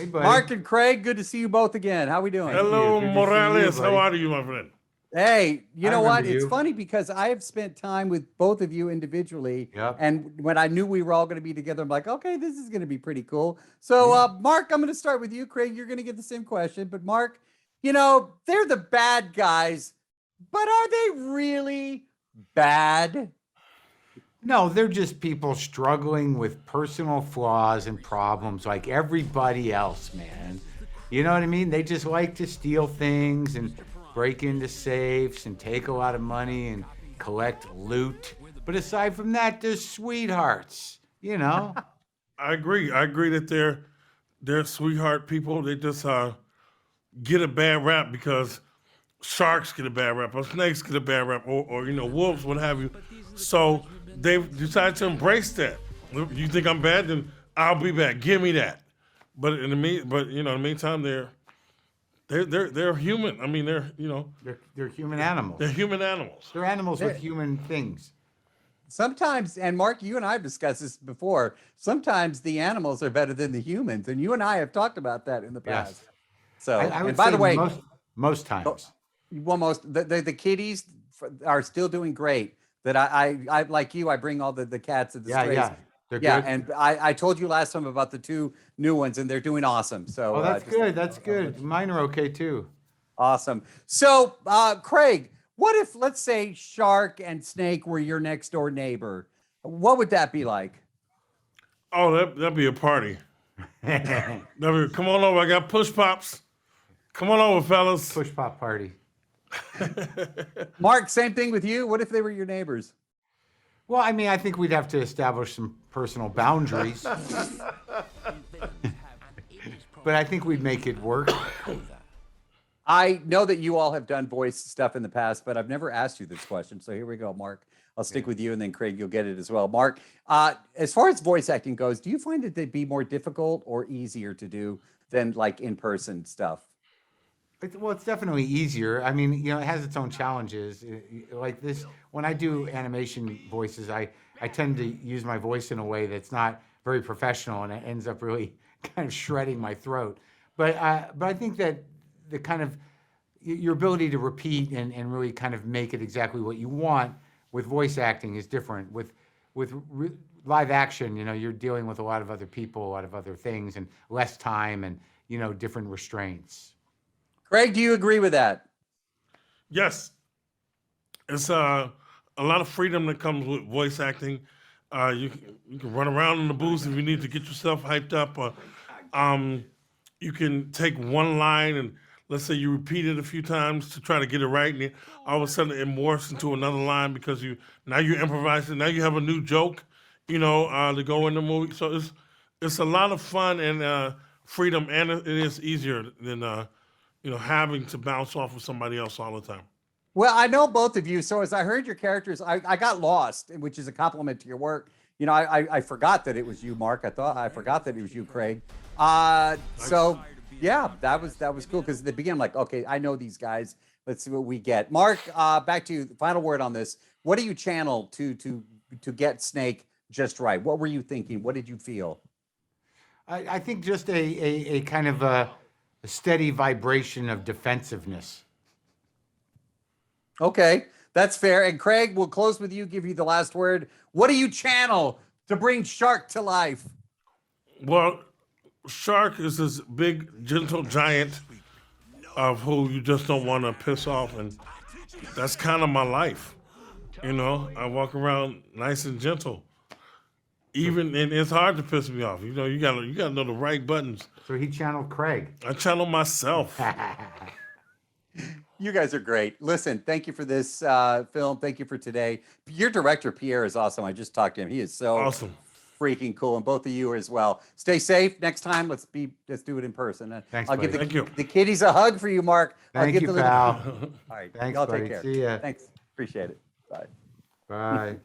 Hey, buddy. Marc and Craig, good to see you both again. How we doing? Hello, Good to see Morales. you, How buddy. are you, my friend? Hey, you I know what? remember It's you. funny because I have spent time with both of you individually. Yep. And when I knew we were all going to be together, I'm like, okay, this is going to be pretty cool. So, Marc, I'm going to start with you. Craig, you're going to get the same question. But, Marc, they're the bad guys, but are they really bad? No, they're just people struggling with personal flaws and problems like everybody else, man. You know what I mean? They just like to steal things and break into safes and take a lot of money and collect loot. But aside from that, they're sweethearts, you know? I agree. I agree that they're sweetheart people. They just get a bad rap because sharks get a bad rap, or snakes get a bad rap, or wolves, what have you. So they've decided to embrace that. You think I'm bad? Then I'll be bad. Give me that. But in the meantime, they're human. I mean, They're human animals. they're human animals. They're animals with human things. Sometimes, and Marc, you and I have discussed this before, sometimes the animals are better than the humans. And you and I have talked about that in the Yes. past. So, I would and by say the way, most times. the kitties are still doing great. That I like you, I bring all the cats and the strays. Yeah. They're Yeah, good. and I told you last time about the 2 new ones, and they're doing awesome. So Oh, that's just- good. That's good. Mine are okay too. Awesome. So, Craig, what if, let's say, shark and snake were your next door neighbor? What would that be like? Oh, that'd be a party. Come on over. I got push pops. Come on over, fellas. Push pop party. Marc, same thing with you. What if they were your neighbors? Well, I mean, I think we'd have to establish some personal boundaries. But I think we'd make it work. I know that you all have done voice stuff in the past, but I've never asked you this question. So here we go, Marc. I'll stick with you, and then Craig, you'll get it as well. Marc, as far as voice acting goes, do you find it to be more difficult or easier to do than like in-person stuff? Well, it's definitely easier. I mean, it has its own challenges. Like this, when I do animation voices, I tend to use my voice in a way that's not very professional, and it ends up really kind of shredding my throat. But I think that the kind of your ability to repeat and really kind of make it exactly what you want with voice acting is different. With live action, you're dealing with a lot of other people, a lot of other things, and less time, and different restraints. Craig, do you agree with that? Yes, it's a lot of freedom that comes with voice acting. You can run around in the booth if you need to get yourself hyped up, or you can take one line and let's say you repeat it a few times to try to get it right, and then all of a sudden it morphs into another line because now you're improvising. Now you have a new joke, to go in the movie. So it's a lot of fun and freedom, and it is easier than having to bounce off of somebody else all the time. Well, I know both of you. So as I heard your characters, I got lost, which is a compliment to your work. I forgot that it was you, Marc. I forgot that it was you, Craig. So yeah, that was cool because at the beginning I'm like, okay, I know these guys. Let's see what we get. Marc, back to you. Final word on this. What do you channel to get Snake just right? What were you thinking? What did you feel? I think just a kind of a steady vibration of defensiveness. Okay, that's fair. And Craig, we'll close with you, give you the last word. What do you channel to bring Shark to life? Well, Shark is this big, gentle giant of who you just don't want to piss off, and that's kind of my life. I walk around nice and gentle. And it's hard to piss me off. You gotta know the right buttons. So he channeled Craig. I channel myself. You guys are great. Listen, thank you for this film. Thank you for today. Your director, Pierre, is awesome. I just talked to him. He is so Awesome. Freaking cool, and both of you as well. Stay safe. Next time, let's do it in person. Thanks, I'll give buddy. Thank you. the kiddies a hug for you, Marc. Thank you, pal. All right, Thanks, y'all buddy. take care. See ya. Thanks. Appreciate it. Bye. Bye.